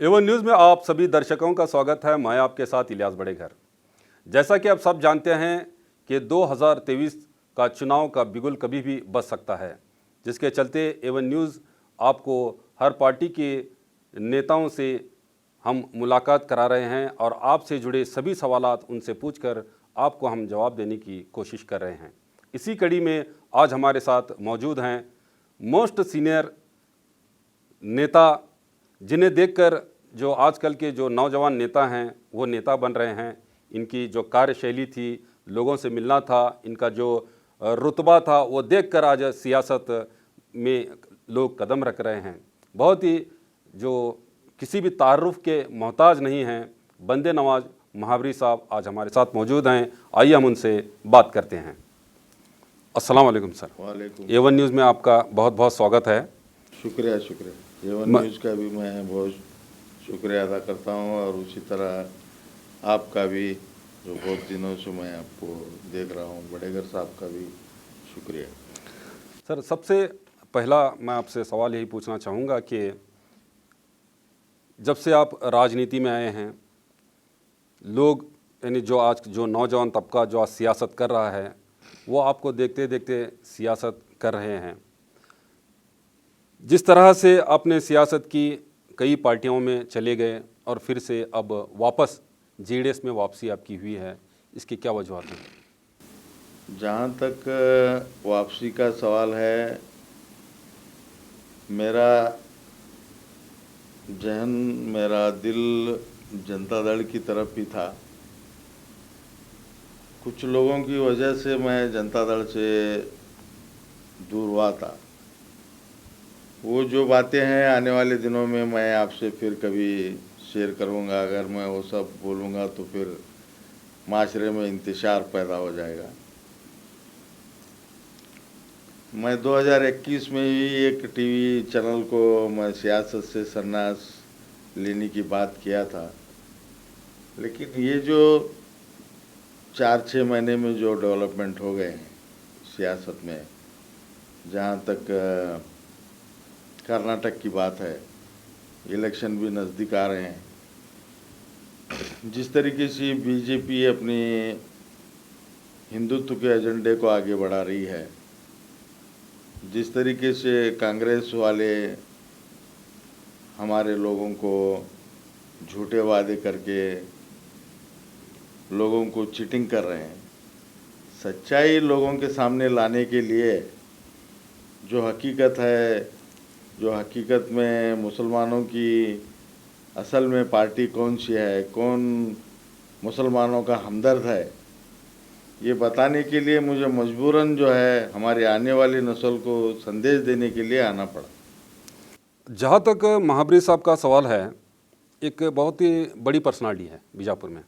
Avon news में आप सभी दर्शकों का स्वागत है। मैं आपके साथ इलियास बड़ेगर। जैसा कि आप सब जानते हैं कि 2023 का चुनाव का बिगुल कभी भी बज सकता है, जिसके चलते एवन न्यूज़ आपको हर पार्टी के नेताओं से हम मुलाकात करा रहे हैं और आपसे जुड़े सभी सवालात उनसे पूछकर आपको हम जवाब देने की कोशिश कर रहे हैं। इसी कड़ी में आज हमारे साथ मौजूद हैं मोस्ट सीनियर नेता, जिन्हें देखकर जो आजकल के जो नौजवान नेता हैं वो नेता बन रहे हैं। इनकी जो कार्यशैली थी, लोगों से मिलना था, इनका जो रुतबा था, वो देखकर आज सियासत में लोग कदम रख रहे हैं। बहुत ही जो किसी भी तारुफ के मोहताज नहीं हैं, बंदे नवाज महावरी साहब आज हमारे साथ मौजूद हैं। आइए हम उनसे बात करते हैं। अस्सलाम वालेकुम सर। वालेकुम। एवन न्यूज़ में आपका बहुत बहुत स्वागत है। शुक्रिया। एवन न्यूज़ का भी मैं बहुत शुक्रिया अदा करता हूं और उसी तरह आपका भी, जो बहुत दिनों से मैं आपको देख रहा हूं, बड़ेगर साहब का भी शुक्रिया। सर, सबसे पहला मैं आपसे सवाल यही पूछना चाहूँगा कि जब से आप राजनीति में आए हैं, लोग यानी जो आज जो नौजवान तबका जो आज सियासत कर रहा है, वो आपको देखते देखते सियासत कर रहे हैं। जिस तरह से आपने सियासत की, कई पार्टियों में चले गए और फिर से अब वापस जेडीएस में वापसी आपकी हुई है, इसकी क्या वजूहत है? जहाँ तक वापसी का सवाल है, मेरा जहन, मेरा दिल जनता दल की तरफ ही था। कुछ लोगों की वजह से मैं जनता दल से दूर हुआ था। वो जो बातें हैं आने वाले दिनों में मैं आपसे फिर कभी शेयर करूंगा। अगर मैं वो सब बोलूँगा तो फिर माशरे में इंतशार पैदा हो जाएगा। मैं 2021 में ही एक टीवी चैनल को मैं सियासत से संन्यास लेने की बात किया था, लेकिन ये जो 4-6 महीने में जो डेवलपमेंट हो गए हैं सियासत में, जहाँ तक कर्नाटक की बात है, इलेक्शन भी नज़दीक आ रहे हैं, जिस तरीके से बीजेपी अपनी हिंदुत्व के एजेंडे को आगे बढ़ा रही है, जिस तरीके से कांग्रेस वाले हमारे लोगों को झूठे वादे करके लोगों को चीटिंग कर रहे हैं, सच्चाई लोगों के सामने लाने के लिए जो हकीकत है, जो हकीकत में मुसलमानों की असल में पार्टी कौन सी है, कौन मुसलमानों का हमदर्द है, ये बताने के लिए मुझे मजबूरन जो है हमारी आने वाली नस्ल को संदेश देने के लिए आना पड़ा। जहाँ तक महावरी साहब का सवाल है, एक बहुत ही बड़ी पर्सनालिटी है बीजापुर में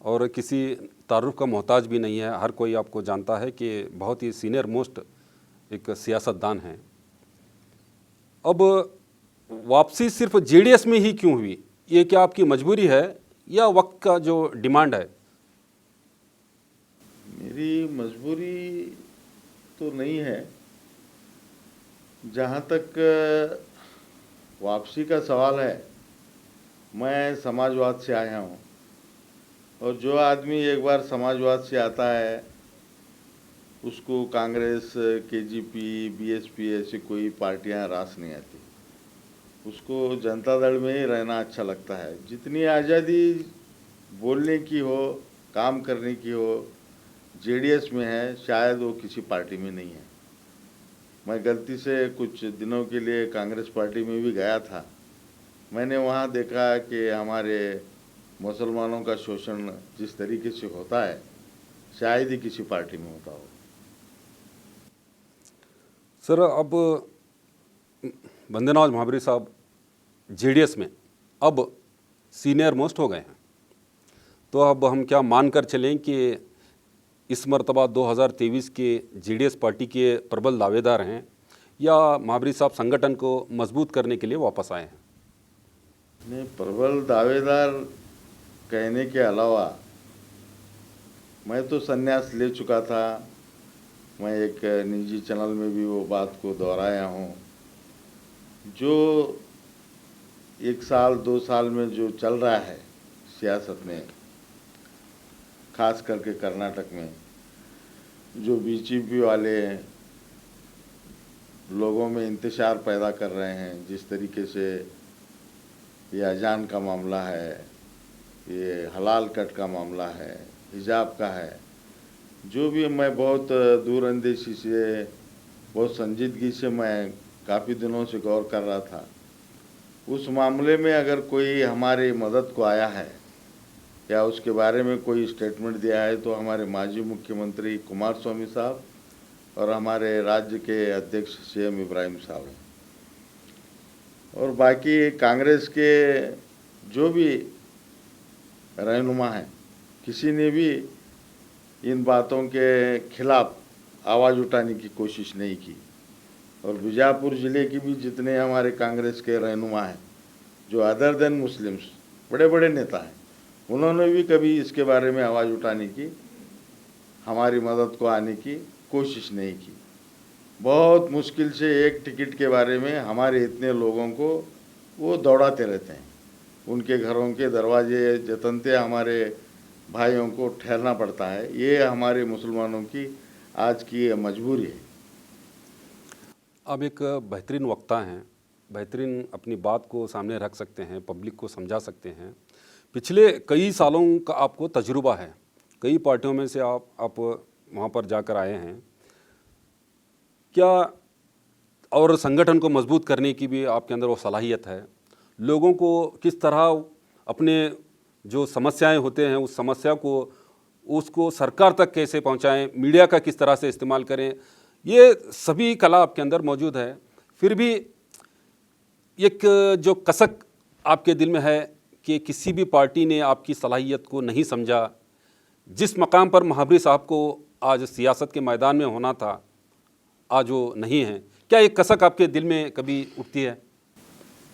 और किसी तारुफ का मोहताज भी नहीं है। हर कोई आपको जानता है कि बहुत ही सीनियर मोस्ट एक सियासतदान हैं। अब वापसी सिर्फ जेडीएस में ही क्यों हुई? ये क्या आपकी मजबूरी है या वक्त का जो डिमांड है? मेरी मजबूरी तो नहीं है। जहाँ तक वापसी का सवाल है, मैं समाजवाद से आया हूँ और जो आदमी एक बार समाजवाद से आता है उसको कांग्रेस, केजीपी, बीएसपी ऐसी कोई पार्टियां रास नहीं आती। उसको जनता दल में ही रहना अच्छा लगता है। जितनी आज़ादी बोलने की हो, काम करने की हो, जेडीएस में है, शायद वो किसी पार्टी में नहीं है। मैं गलती से कुछ दिनों के लिए कांग्रेस पार्टी में भी गया था। मैंने वहाँ देखा कि हमारे मुसलमानों का शोषण जिस तरीके से होता है, शायद ही किसी पार्टी में होता हो। सर, अब बंदे नवाज महावरी साहब जेडीएस में अब सीनियर मोस्ट हो गए हैं, तो अब हम क्या मानकर चलें कि इस मर्तबा 2023 के जेडीएस पार्टी के प्रबल दावेदार हैं या महावरी साहब संगठन को मजबूत करने के लिए वापस आए हैं? नहीं, प्रबल दावेदार कहने के अलावा मैं तो संन्यास ले चुका था। मैं एक निजी चैनल में भी वो बात को दोहराया हूँ। जो एक साल 2 साल में जो चल रहा है सियासत में, खास करके कर्नाटक में, जो बीजेपी वाले लोगों में इंतशार पैदा कर रहे हैं, जिस तरीके से ये अजान का मामला है, ये हलाल कट का मामला है, हिजाब का है, जो भी मैं बहुत दूरअंदेशी से, बहुत संजीदगी से मैं काफ़ी दिनों से गौर कर रहा था। उस मामले में अगर कोई हमारी मदद को आया है या उसके बारे में कोई स्टेटमेंट दिया है तो हमारे माजी मुख्यमंत्री कुमार स्वामी साहब और हमारे राज्य के अध्यक्ष सीएम इब्राहिम साहब हैं। और बाकी कांग्रेस के जो भी रहनुमा हैं, किसी ने भी इन बातों के खिलाफ आवाज़ उठाने की कोशिश नहीं की। और बीजापुर ज़िले की भी जितने हमारे कांग्रेस के रहनुमा हैं, जो अदर देन मुस्लिम्स बड़े बड़े नेता हैं, उन्होंने भी कभी इसके बारे में आवाज़ उठाने की, हमारी मदद को आने की कोशिश नहीं की। बहुत मुश्किल से एक टिकट के बारे में हमारे इतने लोगों को वो दौड़ाते रहते हैं, उनके घरों के दरवाजे जतनते हमारे भाइयों को ठहरना पड़ता है। ये हमारे मुसलमानों की आज की मजबूरी है। आप एक बेहतरीन वक्ता हैं, बेहतरीन अपनी बात को सामने रख सकते हैं, पब्लिक को समझा सकते हैं। पिछले कई सालों का आपको तजुर्बा है, कई पार्टियों में से आप वहाँ पर जाकर आए हैं। क्या और संगठन को मजबूत करने की भी आपके अंदर वो सलाहियत है? लोगों को किस तरह अपने जो समस्याएं होते हैं उस समस्या को उसको सरकार तक कैसे पहुंचाएं, मीडिया का किस तरह से इस्तेमाल करें, ये सभी कला आपके अंदर मौजूद है। फिर भी एक जो कसक आपके दिल में है कि किसी भी पार्टी ने आपकी सलाहियत को नहीं समझा, जिस मकाम पर महाबरी साहब को आज सियासत के मैदान में होना था आज वो नहीं है। क्या एक कसक आपके दिल में कभी उठती है?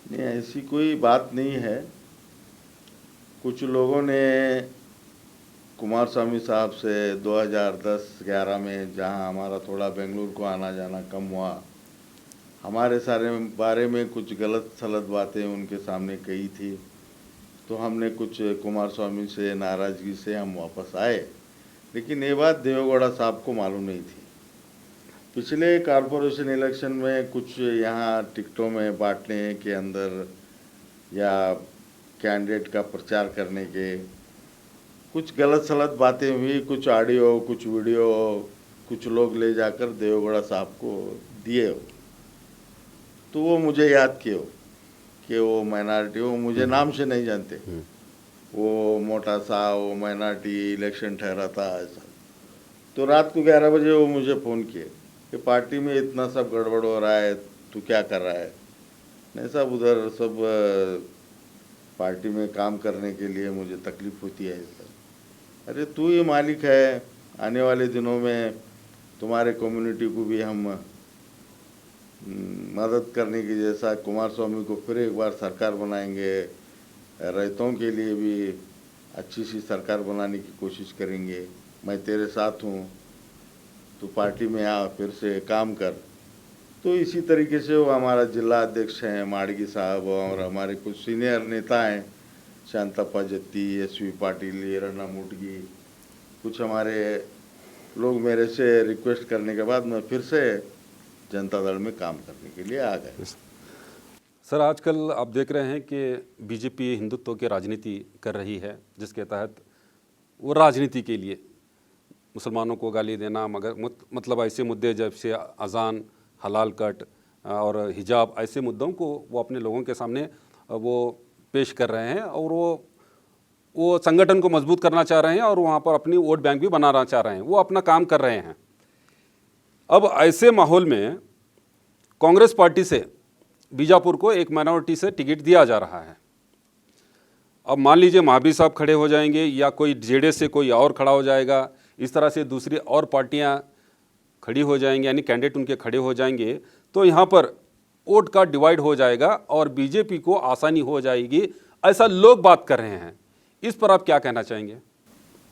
नहीं, ऐसी कोई बात नहीं है। कुछ लोगों ने कुमार स्वामी साहब से 2010-11 में, जहां हमारा थोड़ा बेंगलुरु को आना जाना कम हुआ, हमारे सारे बारे में कुछ गलत सलत बातें उनके सामने कही थी, तो हमने कुछ कुमार स्वामी से नाराज़गी से हम वापस आए। लेकिन ये बात देवेगौड़ा साहब को मालूम नहीं थी। पिछले कॉरपोरेशन इलेक्शन में कुछ यहाँ टिकटों में बांटने के अंदर या कैंडिडेट का प्रचार करने के कुछ गलत सलत बातें हुई, कुछ ऑडियो, कुछ वीडियो, कुछ लोग ले जाकर देवेगौड़ा साहब को दिए हो, तो वो मुझे याद किए हो कि वो माइनॉरिटी, वो मुझे नाम से नहीं जानते, वो मोटा सा, वो माइनॉरिटी इलेक्शन ठहरा था ऐसा। तो रात को 11 बजे वो मुझे फ़ोन किए कि पार्टी में इतना सब गड़बड़ हो रहा है, तू क्या कर रहा है? नहीं साहब, उधर सब पार्टी में काम करने के लिए मुझे तकलीफ़ होती है सर। अरे तू ही मालिक है, आने वाले दिनों में तुम्हारे कम्युनिटी को भी हम मदद करने की, जैसा कुमार स्वामी को फिर एक बार सरकार बनाएंगे, रैतों के लिए भी अच्छी सी सरकार बनाने की कोशिश करेंगे, मैं तेरे साथ हूँ, तो पार्टी में आ, फिर से काम कर। तो इसी तरीके से वो हमारा जिला अध्यक्ष हैं माड़गी साहब और हमारे कुछ सीनियर नेता हैं, शांतप्पा जत्ती, SV पाटिल, हिरण्णा मुटगी, कुछ हमारे लोग मेरे से रिक्वेस्ट करने के बाद मैं फिर से जनता दल में काम करने के लिए आ गए। सर, आजकल आप देख रहे हैं कि बीजेपी हिंदुत्व की राजनीति कर रही है, जिसके तहत वो राजनीति के लिए मुसलमानों को गाली देना, मगर मतलब ऐसे मुद्दे जैसे अजान, हलाल कट और हिजाब, ऐसे मुद्दों को वो अपने लोगों के सामने वो पेश कर रहे हैं और वो संगठन को मजबूत करना चाह रहे हैं और वहाँ पर अपनी वोट बैंक भी बनाना चाह रहे हैं, वो अपना काम कर रहे हैं। अब ऐसे माहौल में कांग्रेस पार्टी से बीजापुर को एक माइनॉरिटी से टिकट दिया जा रहा है। अब मान लीजिए महाबीर साहब खड़े हो जाएंगे या कोई जेडीएस से कोई और खड़ा हो जाएगा, इस तरह से दूसरी और पार्टियां खड़ी हो जाएंगी, यानी कैंडिडेट उनके खड़े हो जाएंगे, तो यहाँ पर वोट का डिवाइड हो जाएगा और बीजेपी को आसानी हो जाएगी, ऐसा लोग बात कर रहे हैं। इस पर आप क्या कहना चाहेंगे?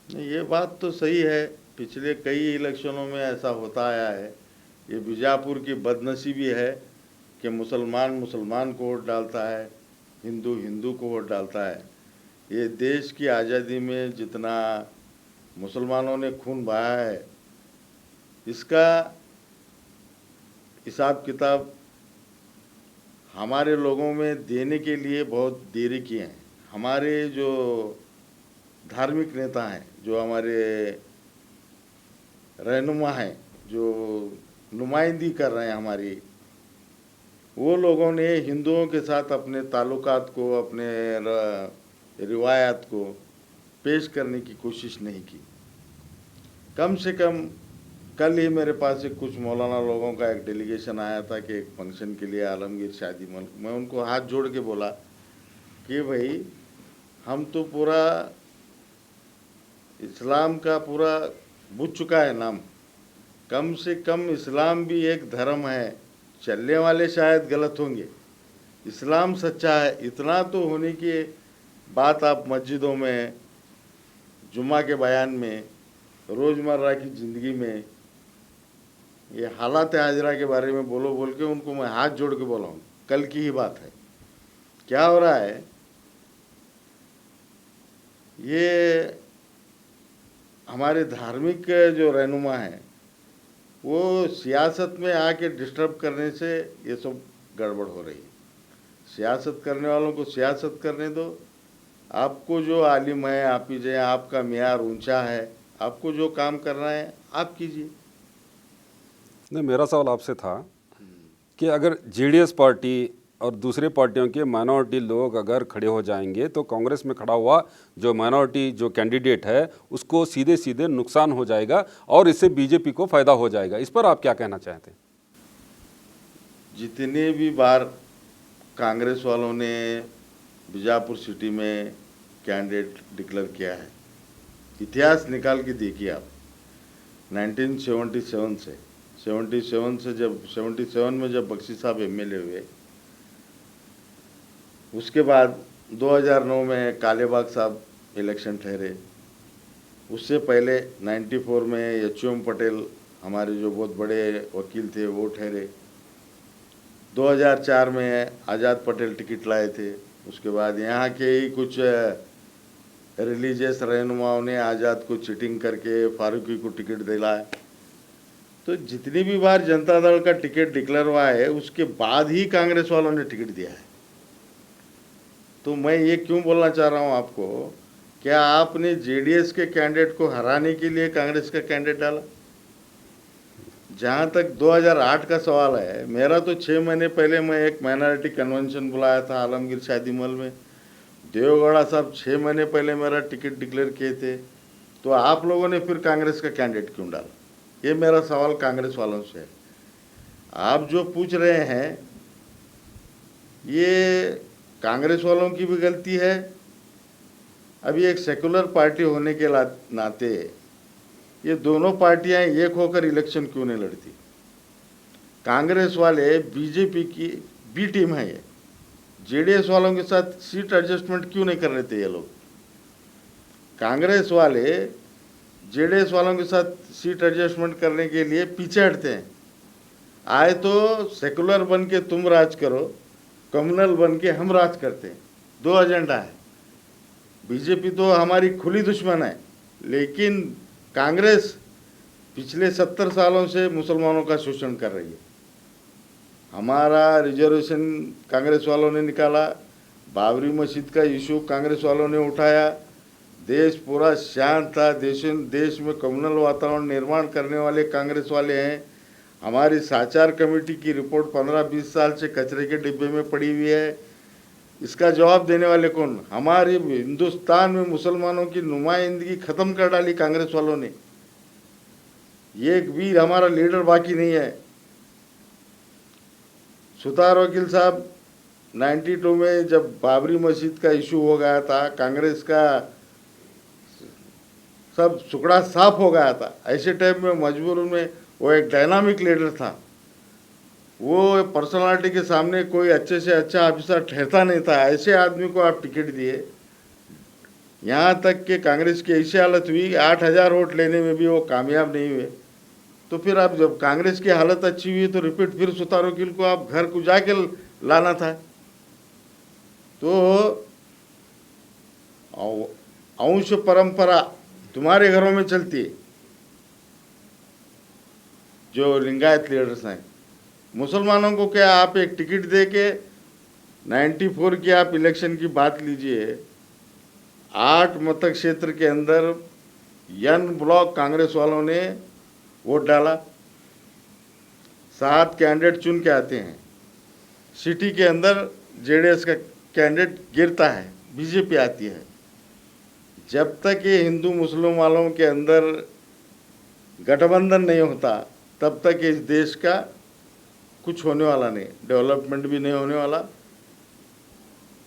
ये बात तो सही है, पिछले कई इलेक्शनों में ऐसा होता आया है। ये बीजापुर की बदनसीबी है कि मुसलमान को वोट डालता है हिंदू हिंदू को वोट डालता है। ये देश की आज़ादी में जितना मुसलमानों ने खून बहाया है, इसका हिसाब किताब हमारे लोगों में देने के लिए बहुत देरी किए हैं। हमारे जो धार्मिक नेता हैं, जो हमारे रहनुमा हैं, जो नुमाइंदगी कर रहे हैं हमारी, वो लोगों ने हिंदुओं के साथ अपने ताल्लुकात को, अपने रिवायात को पेश करने की कोशिश नहीं की। कम से कम कल ही मेरे पास एक कुछ मौलाना लोगों का एक डेलीगेशन आया था कि एक फंक्शन के लिए आलमगीर शादी मल, मैं उनको हाथ जोड़ के बोला कि भाई हम तो पूरा इस्लाम का पूरा बुझ चुका है नाम, कम से कम इस्लाम भी एक धर्म है। चलने वाले शायद गलत होंगे, इस्लाम सच्चा है, इतना तो होने की बात आप मस्जिदों में, जुम्मा के बयान में, रोज़मर्रा की ज़िंदगी में ये हालात हाजरा के बारे में बोलो बोल के उनको मैं हाथ जोड़ के बोला हूँ। कल की ही बात है। क्या हो रहा है, ये हमारे धार्मिक जो रहनुमा हैं वो सियासत में आके डिस्टर्ब करने से ये सब गड़बड़ हो रही है। सियासत करने वालों को सियासत करने दो। आपको जो आलिम है आप कीजिए, आपका मियार ऊंचा है, आपको जो काम करना है आप कीजिए। नहीं, मेरा सवाल आपसे था कि अगर जेडीएस पार्टी और दूसरे पार्टियों के माइनॉरिटी लोग अगर खड़े हो जाएंगे तो कांग्रेस में खड़ा हुआ जो माइनॉरिटी जो कैंडिडेट है उसको सीधे सीधे नुकसान हो जाएगा और इससे बीजेपी को फायदा हो जाएगा। इस पर आप क्या कहना चाहते हैं? जितने भी बार कांग्रेस वालों ने बीजापुर सिटी में कैंडिडेट डिक्लेयर किया है, इतिहास निकाल के देखिए आप। 1977 से 77 में जब बख्शी साहब एमएलए हुए, उसके बाद 2009 में कालेबाग साहब इलेक्शन ठहरे, उससे पहले 94 में एचयूएम पटेल हमारे जो बहुत बड़े वकील थे वो ठहरे, 2004 में आज़ाद पटेल टिकट लाए थे, उसके बाद यहाँ के ही कुछ रिलीजियस रहनुमाओं ने आज़ाद को चीटिंग करके फारूकी को टिकट दिलाया। तो जितनी भी बार जनता दल का टिकट डिक्लेयर हुआ है उसके बाद ही कांग्रेस वालों ने टिकट दिया है। तो मैं ये क्यों बोलना चाह रहा हूँ आपको, क्या आपने जेडीएस के कैंडिडेट को हराने के लिए कांग्रेस का कैंडिडेट डाला? जहाँ तक 2008 का सवाल है, मेरा तो 6 महीने पहले मैं एक माइनॉरिटी कन्वेंशन बुलाया था आलमगीर शादी मल में। देवगौड़ा साहब 6 महीने पहले मेरा टिकट डिक्लेयर किए थे, तो आप लोगों ने फिर कांग्रेस का कैंडिडेट क्यों डाला? ये मेरा सवाल कांग्रेस वालों से है। आप जो पूछ रहे हैं ये कांग्रेस वालों की भी गलती है। अभी एक सेकुलर पार्टी होने के नाते ये दोनों पार्टियां एक होकर इलेक्शन क्यों नहीं लड़ती? कांग्रेस वाले बीजेपी की बी टीम है, ये जेडीएस वालों के साथ सीट एडजस्टमेंट क्यों नहीं कर रहे थे ये लोग? कांग्रेस वाले जेडीएस वालों के साथ सीट एडजस्टमेंट करने के लिए पीछे हटते हैं। आए तो सेकुलर बन के तुम राज करो, कम्युनल बन के हम राज करते हैं। दो एजेंडा है। बीजेपी तो हमारी खुली दुश्मन है, लेकिन कांग्रेस पिछले 70 सालों से मुसलमानों का शोषण कर रही है। हमारा रिजर्वेशन कांग्रेस वालों ने निकाला, बाबरी मस्जिद का इशू कांग्रेस वालों ने उठाया, देश पूरा शांत था, देश में कम्युनल वातावरण निर्माण करने वाले कांग्रेस वाले हैं। हमारी साचार कमेटी की रिपोर्ट 15-20 साल से कचरे के डिब्बे में पड़ी हुई है। इसका जवाब देने वाले कौन? हमारे हिंदुस्तान में मुसलमानों की नुमाइंदगी खत्म कर डाली कांग्रेस वालों ने। एक भी हमारा लीडर बाकी नहीं है। सुतार वकील साहब 92 में जब बाबरी मस्जिद का इशू हो गया था, कांग्रेस का सब सुकड़ा साफ हो गया था। ऐसे टाइम में मजबूर में वो एक डायनामिक लीडर था। वो पर्सनालिटी के सामने कोई अच्छे से अच्छा ऑफिसर ठहरता नहीं था। ऐसे आदमी को आप टिकट दिए, यहाँ तक कि कांग्रेस की ऐसी हालत हुई 8000 वोट लेने में भी वो कामयाब नहीं हुए। तो फिर आप जब कांग्रेस की हालत अच्छी हुई तो रिपीट फिर सुतार वकील को आप घर को जाके लाना था। तो अंश परंपरा तुम्हारे घरों में चलती है, जो लिंगायत लीडर्स हैं। मुसलमानों को क्या आप एक टिकट दे के 94 की आप इलेक्शन की बात लीजिए, 8 मतक क्षेत्र के अंदर यन ब्लॉक कांग्रेस वालों ने वोट डाला, 7 कैंडिडेट चुन के आते हैं, सिटी के अंदर जेडीएस का कैंडिडेट गिरता है, बीजेपी आती है। जब तक ये हिंदू मुस्लिम वालों के अंदर गठबंधन नहीं होता तब तक इस देश का कुछ होने वाला नहीं, डेवलपमेंट भी नहीं होने वाला,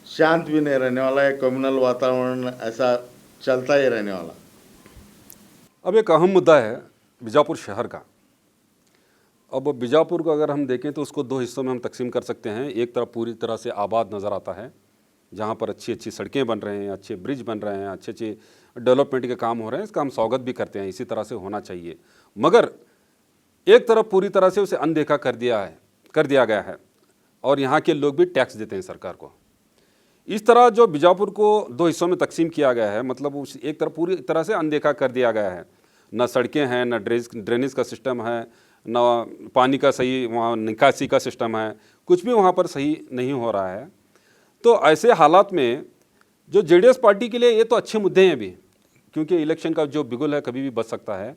शांत भी नहीं रहने वाला है, कम्युनल वातावरण ऐसा चलता ही रहने वाला। अब एक अहम मुद्दा है बीजापुर शहर का। अब बीजापुर को अगर हम देखें तो उसको 2 हिस्सों में हम तकसीम कर सकते हैं। एक तरफ पूरी तरह से आबाद नज़र आता है, जहाँ पर अच्छी अच्छी सड़कें बन रहे हैं, अच्छे ब्रिज बन रहे हैं, अच्छे अच्छे डेवलपमेंट के काम हो रहे हैं। इसका हम स्वागत भी करते हैं, इसी तरह से होना चाहिए। मगर एक तरफ पूरी तरह से उसे अनदेखा कर दिया गया है और यहाँ के लोग भी टैक्स देते हैं सरकार को। इस तरह जो बीजापुर को 2 हिस्सों में तकसीम किया गया है, मतलब उस एक तरफ पूरी तरह से अनदेखा कर दिया गया है। न सड़कें हैं, न ड्रेनेज का सिस्टम है, न पानी का सही वहाँ निकासी का सिस्टम है, कुछ भी वहाँ पर सही नहीं हो रहा है। तो ऐसे हालात में जो जेडीएस पार्टी के लिए ये तो अच्छे मुद्दे हैं अभी, क्योंकि इलेक्शन का जो बिगुल है कभी भी बच सकता है।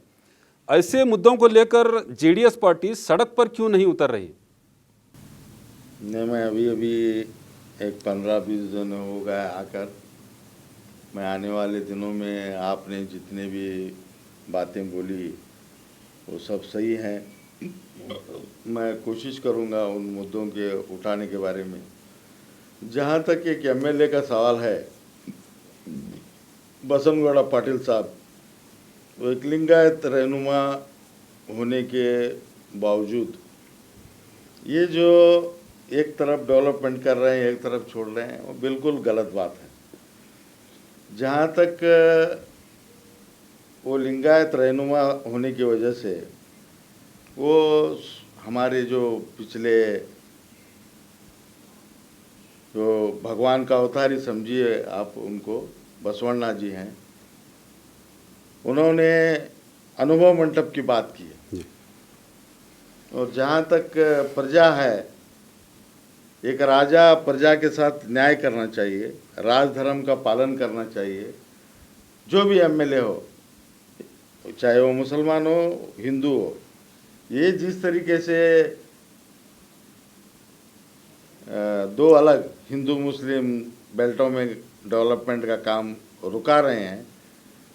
ऐसे मुद्दों को लेकर जेडीएस पार्टी सड़क पर क्यों नहीं उतर रही? नहीं, मैं अभी एक 15-20 दिन हो गया आकर। मैं आने वाले दिनों में आपने जितने भी बातें बोली वो सब सही हैं। मैं कोशिश करूंगा उन मुद्दों के उठाने के बारे में। जहाँ तक एक एमएलए का सवाल है, बसंतगौड़ा पाटिल साहब वो एक लिंगायत रहनुमा होने के बावजूद ये जो एक तरफ डेवलपमेंट कर रहे हैं, एक तरफ छोड़ रहे हैं, वो बिल्कुल गलत बात है। जहाँ तक वो लिंगायत रहनुमा होने की वजह से वो हमारे जो पिछले जो भगवान का अवतार ही समझिए आप उनको, बसवण्णा जी हैं, उन्होंने अनुभव मंडप की बात की है। और जहाँ तक प्रजा है, एक राजा प्रजा के साथ न्याय करना चाहिए, राजधर्म का पालन करना चाहिए। जो भी एमएलए हो, चाहे वो मुसलमान हो हिंदू हो, ये जिस तरीके से 2 अलग हिंदू मुस्लिम बेल्टों में डेवलपमेंट का काम रुका रहे हैं,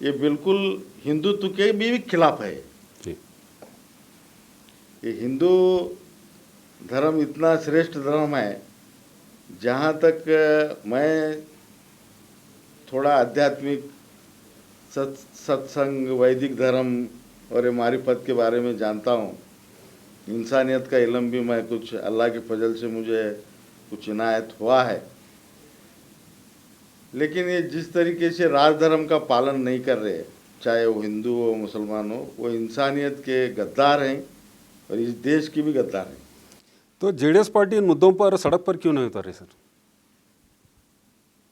ये बिल्कुल हिंदुत्व के भी खिलाफ है। ये हिंदू धर्म इतना श्रेष्ठ धर्म है। जहाँ तक मैं थोड़ा आध्यात्मिक सत्संग, वैदिक धर्म और मारिफत के बारे में जानता हूँ, इंसानियत का इल्म भी मैं कुछ अल्लाह के फजल से मुझे कुछ इनायत हुआ है। लेकिन ये जिस तरीके से राजधर्म का पालन नहीं कर रहे, चाहे वो हिंदू हो मुसलमान हो, वो इंसानियत के गद्दार हैं और इस देश की भी गद्दार हैं। तो जेडीएस पार्टी इन मुद्दों पर सड़क पर क्यों नहीं उतर रही सर?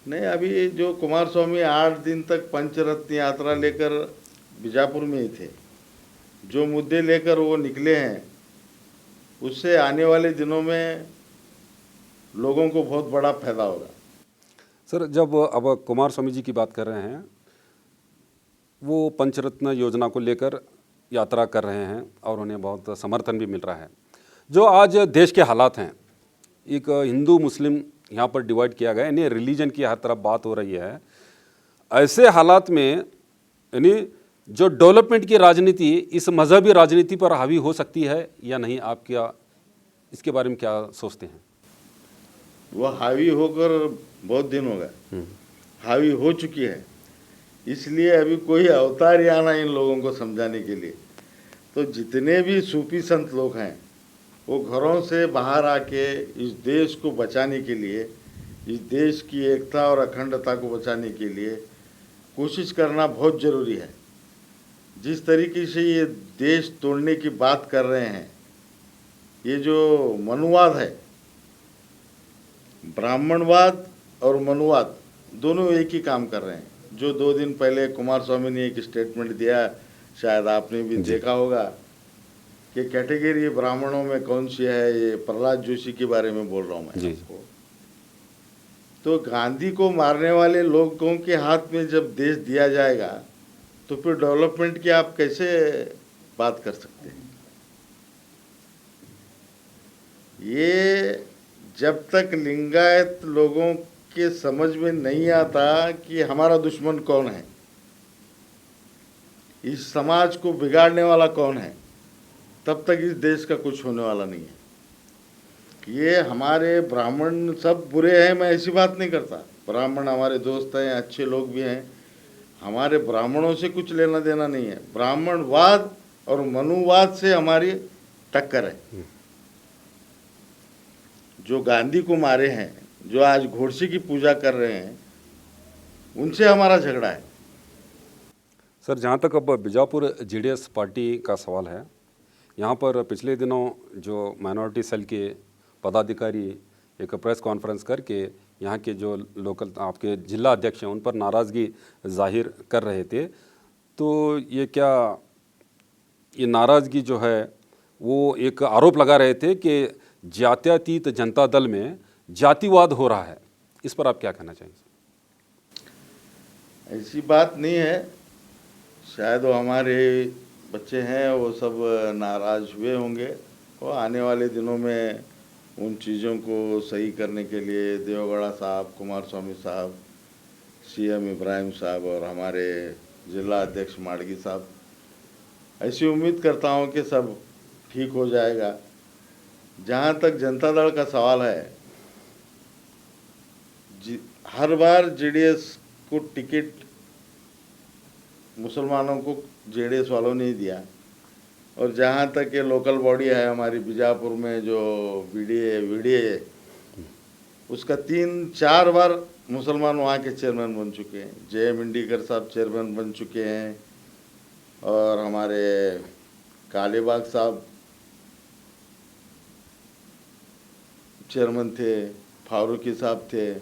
नहीं, अभी जो कुमार स्वामी 8 दिन तक पंचरत्न यात्रा लेकर बीजापुर में ही थे, जो मुद्दे लेकर वो निकले हैं, उससे आने वाले दिनों में लोगों को बहुत बड़ा फायदा होगा। सर, जब अब कुमार स्वामी जी की बात कर रहे हैं, वो पंचरत्न योजना को लेकर यात्रा कर रहे हैं और उन्हें बहुत समर्थन भी मिल रहा है। जो आज देश के हालात हैं, एक हिंदू मुस्लिम यहाँ पर डिवाइड किया गया, यानी रिलीजन की हर तरफ बात हो रही है। ऐसे हालात में यानी जो डेवलपमेंट की राजनीति इस मजहबी राजनीति पर हावी हो सकती है या नहीं, आप क्या इसके बारे में क्या सोचते हैं? वो हावी होकर बहुत दिन हो गए, हावी हो चुकी है। इसलिए अभी कोई अवतार ही आना इन लोगों को समझाने के लिए। तो जितने भी सूफी संत लोग हैं, वो घरों से बाहर आके इस देश को बचाने के लिए, इस देश की एकता और अखंडता को बचाने के लिए कोशिश करना बहुत ज़रूरी है। जिस तरीके से ये देश तोड़ने की बात कर रहे हैं, ये जो मनुवाद है, ब्राह्मणवाद और मनुवाद दोनों एक ही काम कर रहे हैं। जो 2 दिन पहले कुमार स्वामी ने एक स्टेटमेंट दिया, शायद आपने भी देखा होगा, कि कैटेगरी ब्राह्मणों में कौन सी है, ये प्रहलाद जोशी के बारे में बोल रहा हूँ मैं जी। आपको। तो गांधी को मारने वाले लोगों के हाथ में जब देश दिया जाएगा तो फिर डेवलपमेंट की आप कैसे बात कर सकते हैं? ये जब तक लिंगायत लोगों के समझ में नहीं आता कि हमारा दुश्मन कौन है, इस समाज को बिगाड़ने वाला कौन है, तब तक इस देश का कुछ होने वाला नहीं है। ये हमारे ब्राह्मण सब बुरे हैं, मैं ऐसी बात नहीं करता। ब्राह्मण हमारे दोस्त हैं, अच्छे लोग भी हैं, हमारे ब्राह्मणों से कुछ लेना देना नहीं है। ब्राह्मणवाद और मनुवाद से हमारी टक्कर है। जो गांधी को मारे हैं, जो आज घोड़सी की पूजा कर रहे हैं, उनसे हमारा झगड़ा है। सर, जहाँ तक अब बीजापुर जेडीएस पार्टी का सवाल है, यहाँ पर पिछले दिनों जो माइनॉरिटी सेल के पदाधिकारी एक प्रेस कॉन्फ्रेंस करके यहाँ के जो लोकल आपके जिला अध्यक्ष हैं उन पर नाराज़गी जाहिर कर रहे थे। तो ये क्या ये नाराज़गी जो है वो एक आरोप लगा रहे थे कि जात्यातीत जनता दल में जातिवाद हो रहा है, इस पर आप क्या कहना चाहेंगे? ऐसी बात नहीं है, शायद वो हमारे बच्चे हैं, वो सब नाराज़ हुए होंगे। और आने वाले दिनों में उन चीज़ों को सही करने के लिए देवगढ़ा साहब, कुमार स्वामी साहब, सीएम इब्राहिम साहब और हमारे जिला अध्यक्ष माड़गी साहब, ऐसी उम्मीद करता हूं कि सब ठीक हो जाएगा। जहां तक जनता दल का सवाल है, हर बार जेडीएस को टिकट मुसलमानों को जेडीएस वालों ने ही दिया। और जहाँ तक ये लोकल बॉडी है हमारी बीजापुर में जो वीडीए, उसका 3-4 बार मुसलमान वहाँ के चेयरमैन बन चुके हैं। JM इंडीकर साहब चेयरमैन बन चुके हैं, और हमारे कालेबाग साहब चेयरमैन थे, फारूकी साहब थे।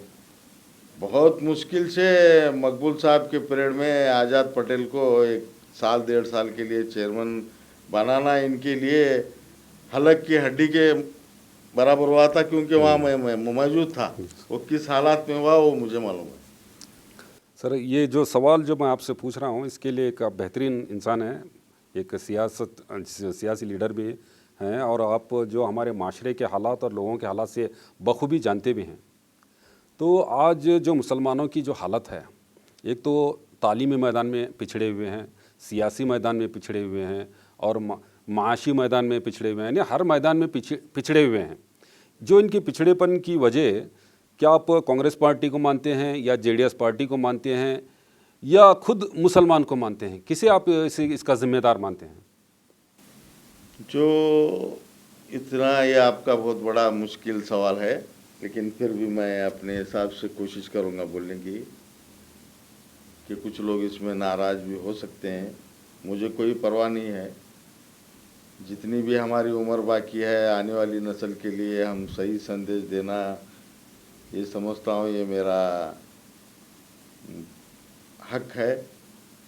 बहुत मुश्किल से मकबूल साहब के पीरियड में आज़ाद पटेल को 1 साल 1.5 साल के लिए चेयरमैन बनाना इनके लिए हलक की हड्डी के बराबर हुआ था, क्योंकि वहाँ मैं मौजूद था। वो किस हालात में हुआ वो मुझे मालूम है। सर, ये जो सवाल जो मैं आपसे पूछ रहा हूँ इसके लिए एक आप बेहतरीन इंसान हैं, एक सियासी लीडर भी हैं, और आप जो हमारे माशरे के हालात और लोगों के हालात से बखूबी जानते भी हैं। तो आज जो मुसलमानों की जो हालत है, एक तो तालीमी मैदान में पिछड़े हुए हैं, सियासी मैदान में पिछड़े हुए हैं, और माशी मैदान में पिछड़े हुए हैं, यानी हर मैदान में पिछड़े हुए हैं। जो इनके पिछड़ेपन की वजह, क्या आप कांग्रेस पार्टी को मानते हैं या जेडीएस पार्टी को मानते हैं या खुद मुसलमान को मानते हैं? किसे आप इसका जिम्मेदार मानते हैं? जो इतना ये आपका बहुत बड़ा मुश्किल सवाल है, लेकिन फिर भी मैं अपने हिसाब से कोशिश करूँगा बोलने की, कि कुछ लोग इसमें नाराज़ भी हो सकते हैं। मुझे कोई परवाह नहीं है। जितनी भी हमारी उम्र बाकी है, आने वाली नस्ल के लिए हम सही संदेश देना, ये समझता हूँ ये मेरा हक है,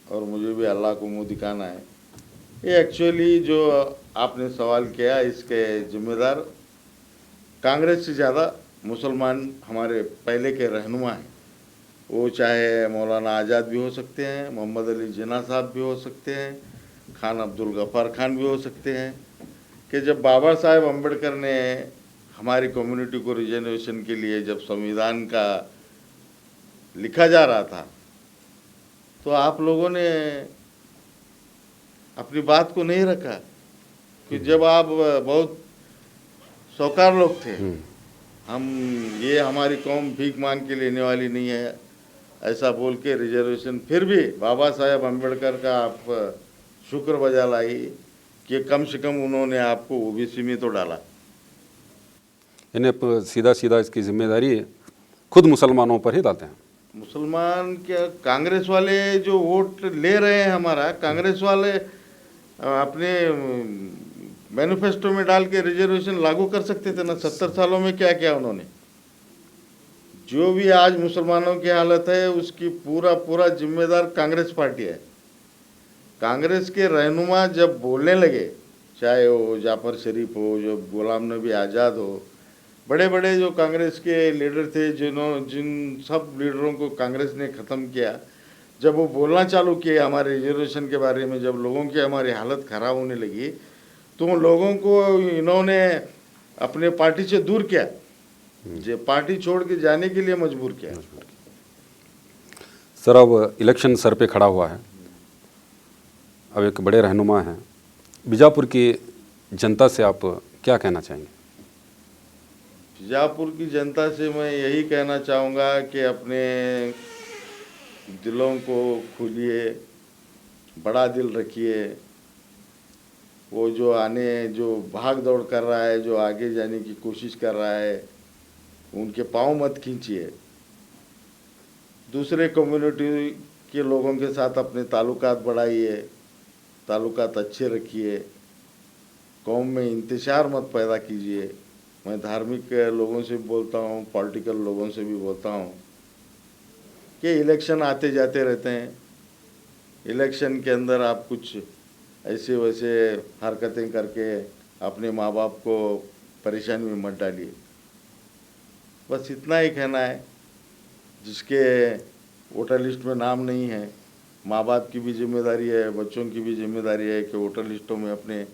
और मुझे भी अल्लाह को मुँह दिखाना है। ये एक्चुअली जो आपने सवाल किया, इसके जिम्मेदार कांग्रेस से ज़्यादा मुसलमान हमारे पहले के रहनुमा हैं। वो चाहे मौलाना आज़ाद भी हो सकते हैं, मोहम्मद अली जिन्ना साहब भी हो सकते हैं, खान अब्दुल गफ़ार खान भी हो सकते हैं, कि जब बाबा साहेब अम्बेडकर ने हमारी कम्युनिटी को रिजर्वेशन के लिए जब संविधान का लिखा जा रहा था, तो आप लोगों ने अपनी बात को नहीं रखा। कि जब आप बहुत सौकार लोग थे, हम ये हमारी कौम भीख मांग के लेने वाली नहीं है, ऐसा बोल के रिजर्वेशन, फिर भी बाबा साहेब अम्बेडकर का आप शुक्र बजा लाई कि कम से कम उन्होंने आपको ओबीसी में तो डाला। इन्हें सीधा सीधा इसकी जिम्मेदारी खुद मुसलमानों पर ही डालते हैं। मुसलमान क्या, कांग्रेस वाले जो वोट ले रहे हैं हमारा, कांग्रेस वाले अपने मैनिफेस्टो में डाल के रिजर्वेशन लागू कर सकते थे ना। 70 सालों में क्या किया उन्होंने? जो भी आज मुसलमानों की हालत है उसकी पूरा जिम्मेदार कांग्रेस पार्टी है। कांग्रेस के रहनुमा जब बोलने लगे, चाहे वो जाफर शरीफ हो, जो गुलाम नबी आज़ाद हो, बड़े बड़े जो कांग्रेस के लीडर थे, जिन सब लीडरों को कांग्रेस ने ख़त्म किया, जब वो बोलना चालू किए हमारे रिजर्वेशन के बारे में, जब लोगों की हमारी हालत ख़राब होने लगी, तो उन लोगों को इन्होंने अपने पार्टी से दूर किया, जो पार्टी छोड़ के जाने के लिए मजबूर किया। सर, अब इलेक्शन सर पे खड़ा हुआ है, अब एक बड़े रहनुमा हैं, बीजापुर की जनता से आप क्या कहना चाहेंगे? बीजापुर की जनता से मैं यही कहना चाहूँगा कि अपने दिलों को खोलिए, बड़ा दिल रखिए। वो जो भाग दौड़ कर रहा है, जो आगे जाने की कोशिश कर रहा है, उनके पाँव मत खींचिए। दूसरे कम्युनिटी के लोगों के साथ अपने ताल्लुकात बढ़ाइए, ताल्लुकात अच्छे रखिए। कौम में इंतशार मत पैदा कीजिए। मैं धार्मिक लोगों से भी बोलता हूँ, पॉलिटिकल लोगों से भी बोलता हूँ कि इलेक्शन आते जाते रहते हैं। इलेक्शन के अंदर आप कुछ ऐसे वैसे हरकतें करके अपने माँ बाप को परेशानी में मत डालिए। बस इतना ही कहना है। जिसके वोटर लिस्ट में नाम नहीं है, माँ बाप की भी जिम्मेदारी है, बच्चों की भी जिम्मेदारी है कि वोटर लिस्टों में अपने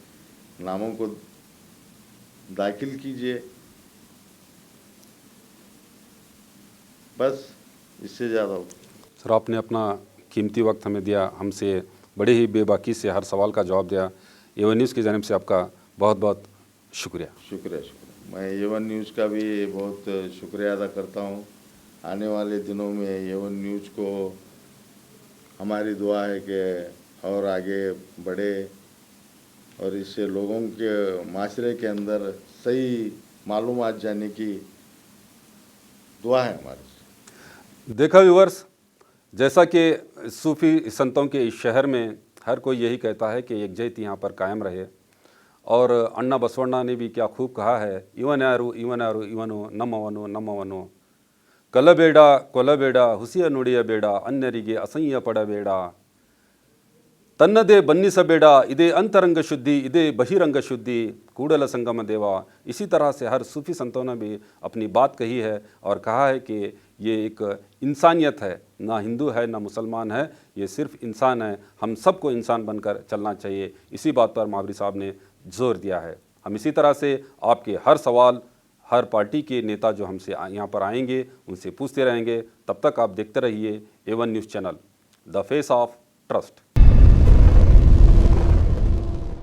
नामों को दाखिल कीजिए। बस इससे ज़्यादा हो। सर, आपने अपना कीमती वक्त हमें दिया, हमसे बड़े ही बेबाकी से हर सवाल का जवाब दिया। A1 न्यूज़ की जानिब से आपका बहुत बहुत शुक्रिया। शुक्रिया। मैं A1 न्यूज़ का भी बहुत शुक्रिया अदा करता हूँ। आने वाले दिनों में A1 न्यूज़ को हमारी दुआ है कि और आगे बढ़े और इससे लोगों के माशरे के अंदर सही मालूमात जाने की दुआ है हमारी। देखा व्यूअर्स, जैसा कि सूफी संतों के इस शहर में हर कोई यही कहता है कि एकजुट यहाँ पर कायम रहे, और अन्ना बसवण्णा ने भी क्या खूब कहा है, इवन यारू ಇವನು ನಮ್ಮವನು ಕೊಲಬೇಡ ಹುಸಿಯ ನುಡಿಯಬೇಡ ಅನ್ಯರಿಗೆ ಅಸಹ್ಯ ಪಡಬೇಡ ತನ್ನದೇ ಬನ್ನಿಸಬೇಡ ಇದೇ अंतरंग शुद्धि इदे बहिरंग शुद्धि कूड़ल संगम देवा। इसी तरह से हर सूफी संतों ने भी अपनी बात कही है और कहा है कि ये एक इंसानियत है, ना हिंदू है ना मुसलमान है, ये सिर्फ इंसान है। हम सबको इंसान बनकर चलना चाहिए। इसी बात पर मावरी साहब ने जोर दिया है। हम इसी तरह से आपके हर सवाल, हर पार्टी के नेता जो हमसे यहाँ पर आएंगे उनसे पूछते रहेंगे। तब तक आप देखते रहिए A1 news channel, the face of trust.